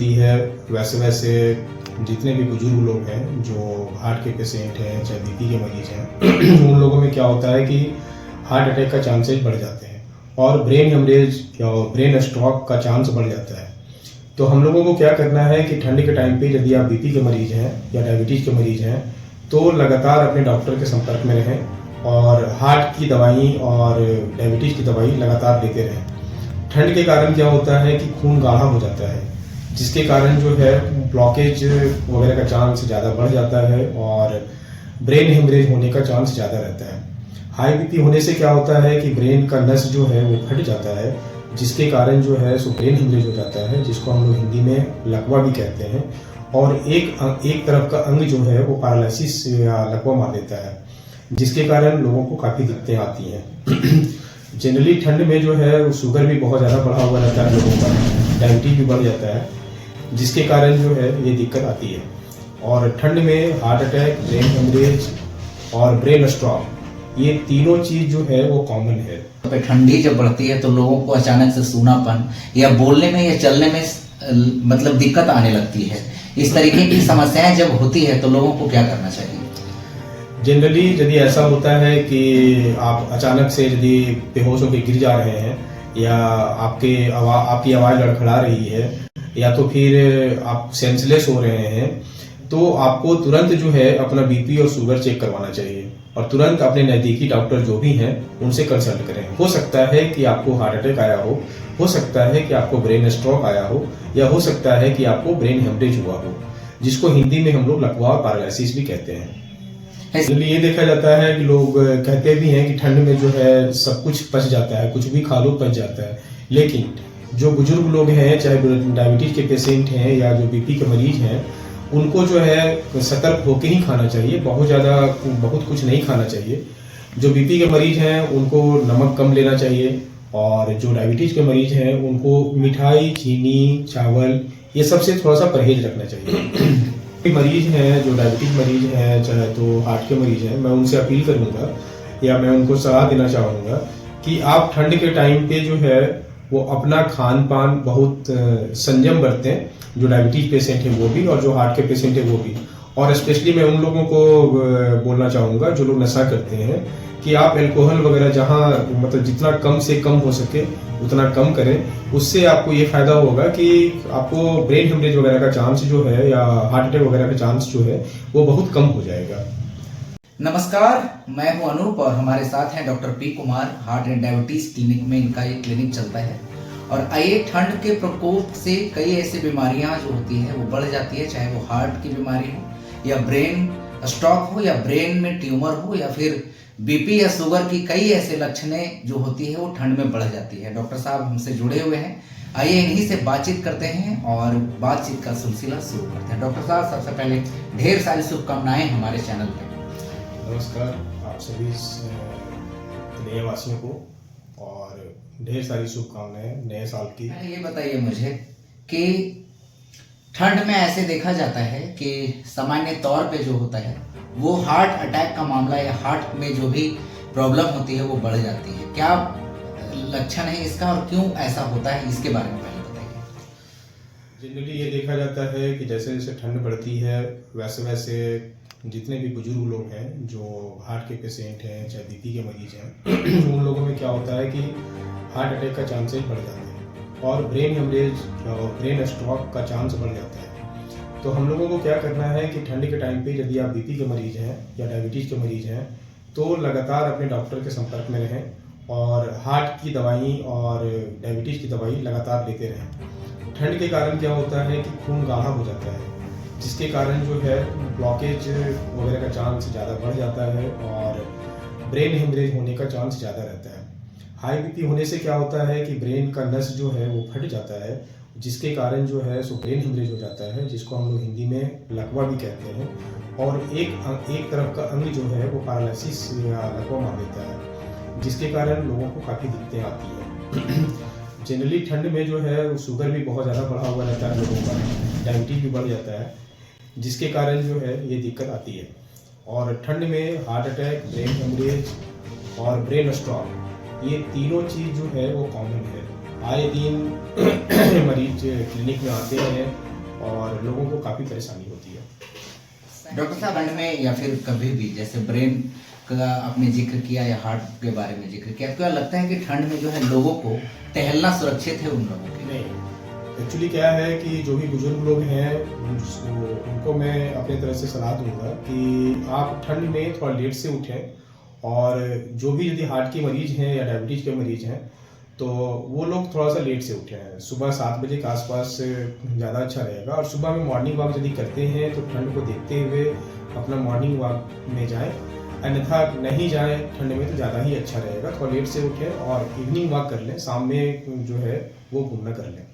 बढ़ती है वैसे वैसे जितने भी बुजुर्ग लोग हैं जो हार्ट के पेशेंट हैं चाहे बीपी के मरीज हैं उन लोगों में क्या होता है कि हार्ट अटैक का चांसेस बढ़ जाते हैं और ब्रेन हेमरेज या ब्रेन स्ट्रोक का चांस बढ़ जाता है। तो हम लोगों को क्या करना है कि ठंड के टाइम पे यदि आप बीपी के मरीज हैं या डायबिटीज़ के मरीज हैं तो लगातार अपने डॉक्टर के संपर्क में रहें और हार्ट की दवाई और डायबिटीज़ की दवाई लगातार लेते रहें। ठंड के कारण क्या होता है कि खून गाढ़ा हो जाता है जिसके कारण जो है ब्लॉकेज वगैरह का चांस ज़्यादा बढ़ जाता है और ब्रेन हेमरेज होने का चांस ज़्यादा रहता है। हाई बीपी होने से क्या होता है कि ब्रेन का नस जो है वो फट जाता है जिसके कारण जो है सो ब्रेन हेमरेज हो जाता है जिसको हम लोग हिंदी में लकवा भी कहते हैं और एक तरफ का अंग जो है वो पैरालिसिस या लकवा मार देता है जिसके कारण लोगों को काफ़ी दिक्कतें आती हैं। जनरली ठंड में जो है शुगर भी बहुत ज़्यादा बढ़ा हुआ रहता है लोगों का, डायबिटीज भी बढ़ जाता है जिसके कारण जो है ये दिक्कत आती है। और ठंड में हार्ट अटैक, ब्रेन हेमरेज और ब्रेन स्ट्रोक ये तीनों चीज़ जो है वो कॉमन है। ठंडी जब बढ़ती है तो लोगों को अचानक से सूनापन या बोलने में या चलने में मतलब दिक्कत आने लगती है। इस तरीके की समस्याएं जब होती है तो लोगों को क्या करना चाहिए? जनरली यदि ऐसा होता है कि आप अचानक से यदि बेहोश होकर गिर जा रहे हैं या आपकी आवाज़ लड़खड़ा रही है या तो फिर आप सेंसलेस हो रहे हैं तो आपको तुरंत जो है अपना बीपी और शुगर चेक करवाना चाहिए और तुरंत अपने नज़दीकी डॉक्टर जो भी हैं उनसे कंसल्ट करें। हो सकता है कि आपको हार्ट अटैक आया हो सकता है कि आपको ब्रेन स्ट्रोक आया हो या हो सकता है कि आपको ब्रेन हेमरेज हुआ हो जिसको हिंदी में हम लोग लकवा और पैरालिसिस भी कहते हैं। इसलिए ये देखा जाता है कि लोग कहते भी हैं कि ठंड में जो है सब कुछ पच जाता है, कुछ भी खा लो पच जाता है, लेकिन जो बुजुर्ग लोग हैं चाहे डायबिटीज के पेशेंट हैं या जो बीपी के मरीज हैं उनको जो है सतर्क होकर ही खाना चाहिए, बहुत कुछ नहीं खाना चाहिए। जो बीपी के मरीज हैं उनको नमक कम लेना चाहिए और जो डायबिटीज के मरीज हैं उनको मिठाई, चीनी, चावल ये सबसे थोड़ा सा परहेज रखना चाहिए। मरीज हैं जो डायबिटीज मरीज हैं चाहे तो हार्ट के मरीज हैं, मैं उनसे अपील करूंगा या मैं उनको सलाह देना चाहूँगा कि आप ठंड के टाइम पे जो है वो अपना खान पान बहुत संयम बरतें, जो डायबिटीज पेशेंट है वो भी और जो हार्ट के पेशेंट है वो भी। और स्पेशली मैं उन लोगों को बोलना चाहूँगा जो लोग नशा करते हैं कि आप अल्कोहल वगैरह जहाँ मतलब जितना कम से कम हो सके उतना कम करें। उससे आपको ये फायदा होगा कि आपको ब्रेन हेमरेज वगैरह का चांस जो है या हार्ट अटैक वगैरह का चांस जो है वो बहुत कम हो जाएगा। नमस्कार, मैं हूं अनूप और हमारे साथ हैं doctor P Kumar. Heart and diabetes clinic में इनका ये क्लिनिक चलता है। और आइए, ठंड के प्रकोप से कई ऐसी बीमारियां जो होती है वो बढ़ जाती है, चाहे वो हार्ट की बीमारी हो या ब्रेन स्ट्रोक हो या ब्रेन में ट्यूमर हो या फिर बीपी या शुगर की कई ऐसे लक्षणें जो होती है वो ठंड में बढ़ जाती है। डॉक्टर साहब हमसे जुड़े हुए हैं, आइए इन्हीं से बातचीत करते हैं और बातचीत का सिलसिला शुरू करते हैं। डॉक्टर साहब, सबसे पहले ढेर सारी शुभकामनाएं हमारे चैनल पे। नमस्कार आप सभी नए वासियों को और ढेर सारी शुभकामनाएं नए साल की। ये बताइए मुझे कि ठंड में ऐसे देखा जाता है कि सामान्य तौर पे जो होता है वो हार्ट अटैक का मामला या हार्ट में जो भी प्रॉब्लम होती है वो बढ़ जाती है। क्या लक्षण है इसका और क्यों ऐसा होता है, इसके बारे में पहले बताइए। जनरली ये देखा जाता है कि जैसे जैसे ठंड बढ़ती है वैसे वैसे जितने भी बुजुर्ग लोग हैं जो हार्ट के पेशेंट हैं चाहे बीपी के मरीज हैं उन लोगों में क्या होता है कि हार्ट अटैक का चांसेस बढ़ जाते हैं और ब्रेन हेमरेज और ब्रेन स्ट्रोक का चांस बढ़ जाता है। तो हम लोगों को क्या करना है कि ठंड के टाइम पे यदि आप बीपी के मरीज हैं या डायबिटीज़ के मरीज हैं तो लगातार अपने डॉक्टर के संपर्क में रहें और हार्ट की दवाई और डायबिटीज़ की दवाई लगातार लेते रहें। ठंड के कारण क्या होता है कि खून गाढ़ा हो जाता है जिसके कारण जो है ब्लॉकेज वगैरह का चांस ज़्यादा बढ़ जाता है और ब्रेन हेमरेज होने का चांस ज़्यादा रहता है। हाई बीपी होने से क्या होता है कि ब्रेन का नस जो है वो फट जाता है जिसके कारण जो है सो ब्रेन हेमरेज हो जाता है जिसको हम लोग हिंदी में लकवा भी कहते हैं और एक तरफ का अंग जो है वो पैरालिसिस या लकवा मार देता है जिसके कारण लोगों को काफ़ी दिक्कतें आती हैं। जनरली ठंड में जो है शुगर भी बहुत ज़्यादा बढ़ा हुआ रहता है लोगों का, डायबिटीज भी बढ़ जाता है जिसके कारण जो है ये दिक्कत आती है। और ठंड में हार्ट अटैक, ब्रेन हेमरेज और ब्रेन स्ट्रोक ये तीनों चीज़ जो है वो कॉमन है। आए दिन मरीज क्लिनिक में आते हैं और लोगों को काफ़ी परेशानी होती है। डॉक्टर साहब, अंड में या फिर कभी भी जैसे ब्रेन का आपने जिक्र किया या हार्ट के बारे में जिक्र किया, क्या लगता है कि ठंड में जो है लोगों को टहलना सुरक्षित है उन लोगों के लिए? नहीं, एक्चुअली क्या है कि जो भी बुजुर्ग लोग हैं उनको मैं अपने तरफ से सलाह दूंगा कि आप ठंड में थोड़ा लेट से उठें, और जो भी यदि हार्ट के मरीज हैं या डायबिटीज़ के मरीज हैं तो वो लोग थोड़ा सा लेट से उठें। सुबह 7 बजे के आसपास ज़्यादा अच्छा रहेगा, और सुबह में मॉर्निंग वॉक यदि करते हैं तो ठंड को देखते हुए अपना मॉर्निंग वॉक में जाएं, अन्यथा नहीं जाएं ठंड में तो ज़्यादा ही अच्छा रहेगा। थोड़ा लेट से उठें और इवनिंग वॉक कर लें, शाम में जो है वो घूमना कर लें।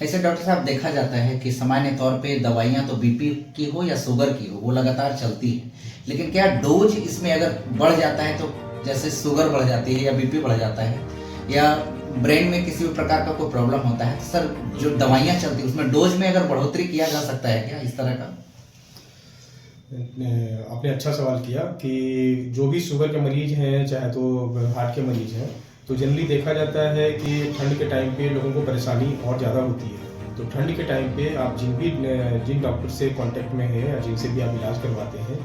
ऐसे डॉक्टर साहब देखा जाता है कि सामान्य तौर पे दवाइयाँ तो बीपी की हो या शुगर की हो वो लगातार चलती है, लेकिन क्या डोज इसमें अगर बढ़ जाता है तो जैसे शुगर बढ़ जाती है या बीपी बढ़ जाता है या ब्रेन में किसी भी प्रकार का कोई प्रॉब्लम होता है, तो सर जो दवाइयाँ चलती है उसमें डोज में अगर बढ़ोतरी किया जा सकता है क्या इस तरह का? आपने अच्छा सवाल किया कि जो भी शुगर के मरीज हैं चाहे तो हार्ट के मरीज हैं, तो जनरली देखा जाता है कि ठंड के टाइम पे लोगों को परेशानी और ज़्यादा होती है। तो ठंड के टाइम पे आप जिन डॉक्टर से कांटेक्ट में हैं या जिनसे भी आप इलाज करवाते हैं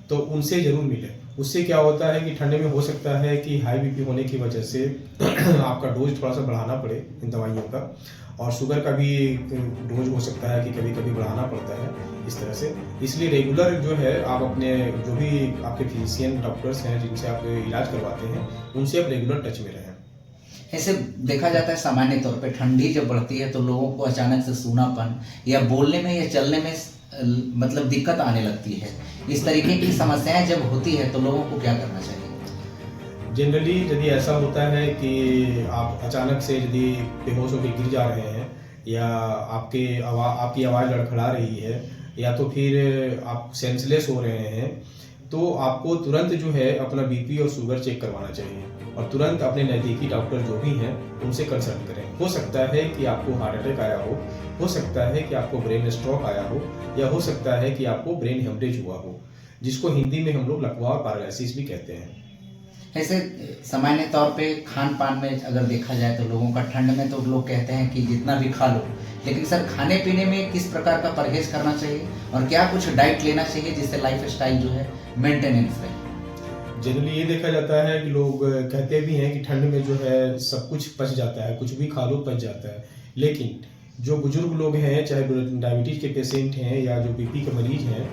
तो उनसे ज़रूर मिलें। उससे क्या होता है कि ठंड में हो सकता है कि हाई बीपी होने की वजह से आपका डोज थोड़ा सा बढ़ाना पड़े इन दवाइयों का, और शुगर का भी डोज हो सकता है कि कभी कभी बढ़ाना पड़ता है इस तरह से। इसलिए रेगुलर जो है आप अपने जो भी आपके फिजिशियन डॉक्टर्स हैं जिनसे आप इलाज करवाते हैं उनसे आप रेगुलर टच में रहें। ऐसे देखा जाता है सामान्य तौर पे ठंडी जब बढ़ती है तो लोगों को अचानक से सूनापन या बोलने में या चलने में मतलब दिक्कत आने लगती है। इस तरीके की समस्याएं जब होती है तो लोगों को क्या करना चाहिए? जनरली यदि ऐसा होता है कि आप अचानक से यदि बेहोश होकर गिर जा रहे हैं या आपकी आवाज़ लड़खड़ा रही है या तो फिर आप सेंसलेस हो रहे हैं, तो आपको तुरंत जो है अपना बीपी और शुगर चेक करवाना चाहिए और तुरंत अपने नज़दीकी डॉक्टर जो भी हैं उनसे कंसल्ट करें। हो सकता है कि आपको हार्ट अटैक आया हो सकता है कि आपको ब्रेन स्ट्रोक आया हो, या हो सकता है कि आपको ब्रेन हेमरेज हुआ हो, जिसको हिंदी में हम लोग लकवा और पैरालिसिस भी कहते हैं। ऐसे सामान्य तौर पे खान पान में अगर देखा जाए तो लोगों का ठंड में तो लोग कहते हैं कि जितना भी खा लो, लेकिन सर खाने पीने में किस प्रकार का परहेज करना चाहिए और क्या कुछ डाइट लेना चाहिए जिससे लाइफ स्टाइल जो है मेंटेनेंस रहे? जनरली ये देखा जाता है कि लोग कहते भी हैं कि ठंड में जो है सब कुछ पच जाता है, कुछ भी खा लो पच जाता है, लेकिन जो बुजुर्ग लोग हैं चाहे डायबिटीज़ के पेशेंट हैं या जो बीपी के मरीज हैं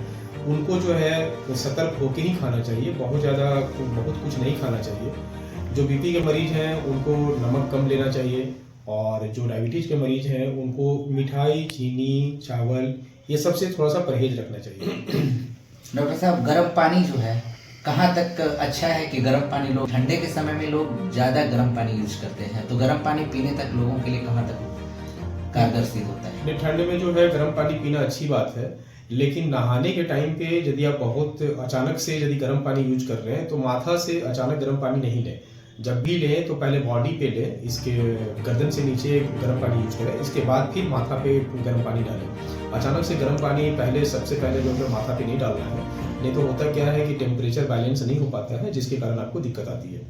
उनको जो है सतर्क होकर ही खाना चाहिए, बहुत कुछ नहीं खाना चाहिए। जो बीपी के मरीज हैं उनको नमक कम लेना चाहिए, और जो डायबिटीज़ के मरीज हैं उनको मिठाई, चीनी, चावल ये सबसे थोड़ा सा परहेज रखना चाहिए। डॉक्टर साहब, गर्म पानी जो है कहाँ तक अच्छा है कि गर्म पानी लोग ठंडे के समय में लोग ज़्यादा गर्म पानी यूज करते हैं, तो गर्म पानी पीने तक लोगों के लिए कहाँ तक कारगर सिद्ध होता है? ठंड में जो है गर्म पानी पीना अच्छी बात है, लेकिन नहाने के टाइम पे यदि आप बहुत अचानक से यदि गर्म पानी यूज कर रहे हैं तो माथा से अचानक गर्म पानी नहीं लें। जब भी लें तो पहले बॉडी पे लें, इसके गर्दन से नीचे गर्म पानी यूज करें, इसके बाद फिर माथा पे गर्म पानी डालें। अचानक से गर्म पानी सबसे पहले जो है माथा पे नहीं डालना है, नहीं तो होता क्या है कि टेम्परेचर बैलेंस नहीं हो पाता है जिसके कारण आपको दिक्कत आती है।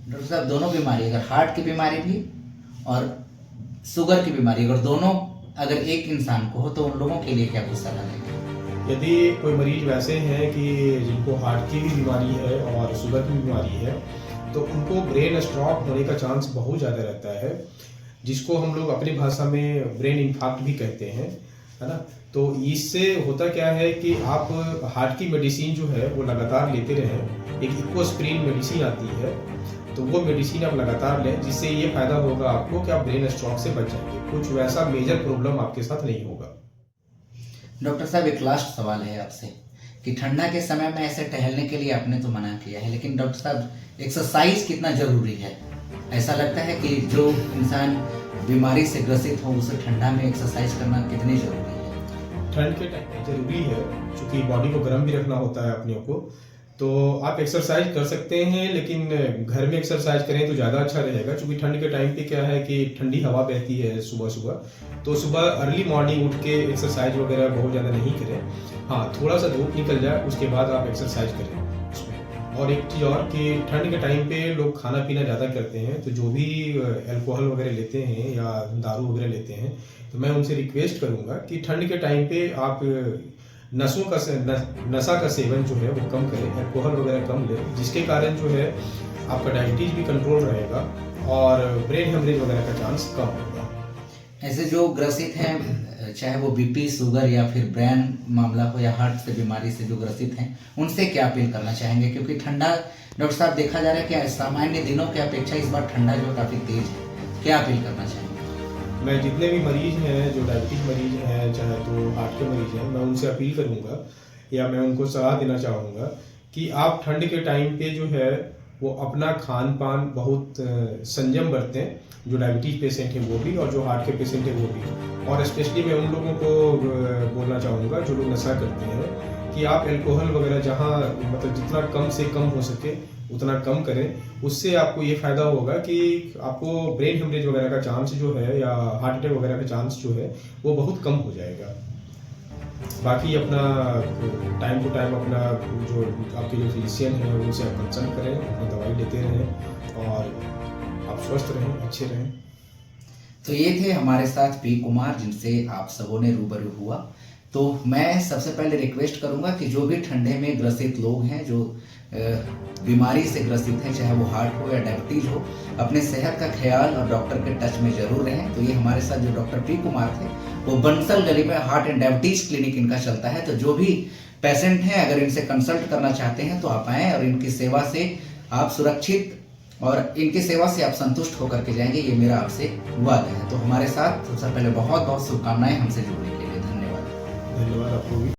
डॉक्टर साहब, दोनों बीमारी, अगर हार्ट की बीमारी भी और शुगर की बीमारी अगर दोनों अगर एक इंसान को हो तो उन लोगों के लिए क्या कुछ सलाह देंगे? यदि कोई मरीज वैसे हैं कि जिनको हार्ट की भी बीमारी है और शुगर की बीमारी है तो उनको ब्रेन स्ट्रोक होने का चांस बहुत ज़्यादा रहता है, जिसको हम लोग अपनी भाषा में ब्रेन इंफाक्ट भी कहते हैं, है ना। तो इससे होता क्या है कि आप हार्ट की मेडिसिन जो है वो लगातार लेते रहें। एक इकोस्प्रिन मेडिसिन आती है, तो वो मेडिसिन आप लगातार लें, जिससे ये फायदा होगा आपको कि आप ब्रेन स्ट्रोक से बच जाएंगे, कुछ वैसा मेजर प्रॉब्लम आपके साथ नहीं होगा। डॉक्टर साहब, एक लास्ट सवाल है आपसे कि ठंडा के समय में ऐसे टहलने के लिए आपने तो मना किया है, लेकिन डॉक्टर साहब एक्सरसाइज कितना जरूरी है? ऐसा लगता है कि जो इंसान बीमारी से ग्रसित हो उसे ठंडा में एक्सरसाइज करना कितनी जरूरी है? ठंड के टाइम जरूरी है, क्योंकि बॉडी को गर्म भी रखना होता है अपने को। तो आप एक्सरसाइज कर सकते हैं, लेकिन घर में एक्सरसाइज करें तो ज़्यादा अच्छा रहेगा, क्योंकि ठंड के टाइम पे क्या है कि ठंडी हवा बहती है सुबह सुबह, तो सुबह अर्ली मॉर्निंग उठ के एक्सरसाइज वगैरह बहुत ज़्यादा नहीं करें। हाँ, थोड़ा सा धूप निकल जाए उसके बाद आप एक्सरसाइज करें उसमें। और एक चीज़ और कि ठंड के टाइम पे लोग खाना पीना ज़्यादा करते हैं, तो जो भी अल्कोहल वगैरह लेते हैं या दारू वगैरह लेते हैं, तो मैं उनसे रिक्वेस्ट करूँगा कि ठंड के टाइम पे आप नशा का सेवन जो है वो कम करें, अल्कोहल वगैरह कम लें, जिसके कारण जो है आपका डायबिटीज़ भी कंट्रोल रहेगा और ब्रेन हेमरेज वगैरह का चांस कम होगा। ऐसे जो ग्रसित हैं, चाहे वो बीपी, शुगर या फिर ब्रेन मामला हो या हार्ट से बीमारी से जो ग्रसित हैं, उनसे क्या अपील करना चाहेंगे? क्योंकि ठंडा, डॉक्टर साहब, देखा जा रहा है कि सामान्य दिनों की अपेक्षा इस बार ठंडा जो काफ़ी तेज है, क्या अपील करना चाहेंगे? मैं जितने भी मरीज हैं, जो डायबिटीज मरीज हैं, चाहे तो हार्ट के मरीज हैं, मैं उनसे अपील करूंगा या मैं उनको सलाह देना चाहूँगा कि आप ठंड के टाइम पे जो है वो अपना खान पान बहुत संयम बरतें, जो डायबिटीज पेशेंट हैं वो भी और जो हार्ट के पेशेंट हैं वो भी। और स्पेशली मैं उन लोगों को बोलना चाहूँगा जो लोग नशा करते हैं कि आप अल्कोहल वगैरह जहाँ मतलब जितना कम से कम हो सके उतना कम करें। उससे आपको ये फ़ायदा होगा कि आपको ब्रेन हेमरेज वगैरह का चांस जो है या हार्ट अटैक वगैरह का चांस जो है वो बहुत कम हो जाएगा। बाकी अपना टाइम टू टाइम अपना जो आपके जो फिजिशियन हैं उनसे आप कंसल्ट करें, अपनी दवाई लेते रहें और आप स्वस्थ रहें, अच्छे रहें। तो ये थे हमारे साथ पी कुमार, जिनसे आप सबों ने रूबरू हुआ। तो मैं सबसे पहले रिक्वेस्ट करूंगा कि जो भी ठंडे में ग्रसित लोग हैं, जो बीमारी से ग्रसित हैं, चाहे वो हार्ट हो या डायबिटीज हो, अपने सेहत का ख्याल और डॉक्टर के टच में जरूर रहें। तो ये हमारे साथ जो डॉक्टर पी कुमार थे, वो बंसल गली में हार्ट एंड डायबिटीज क्लिनिक इनका चलता है। तो जो भी पेशेंट हैं, अगर इनसे कंसल्ट करना चाहते हैं तो आप आएँ और इनकी सेवा से आप सुरक्षित और इनकी सेवा से आप संतुष्ट होकर के जाएंगे, ये मेरा आपसे वादा है। तो हमारे साथ सबसे पहले बहुत बहुत शुभकामनाएं हमसे जुड़ने के लिए। धन्यवाद। धन्यवाद आपको भी।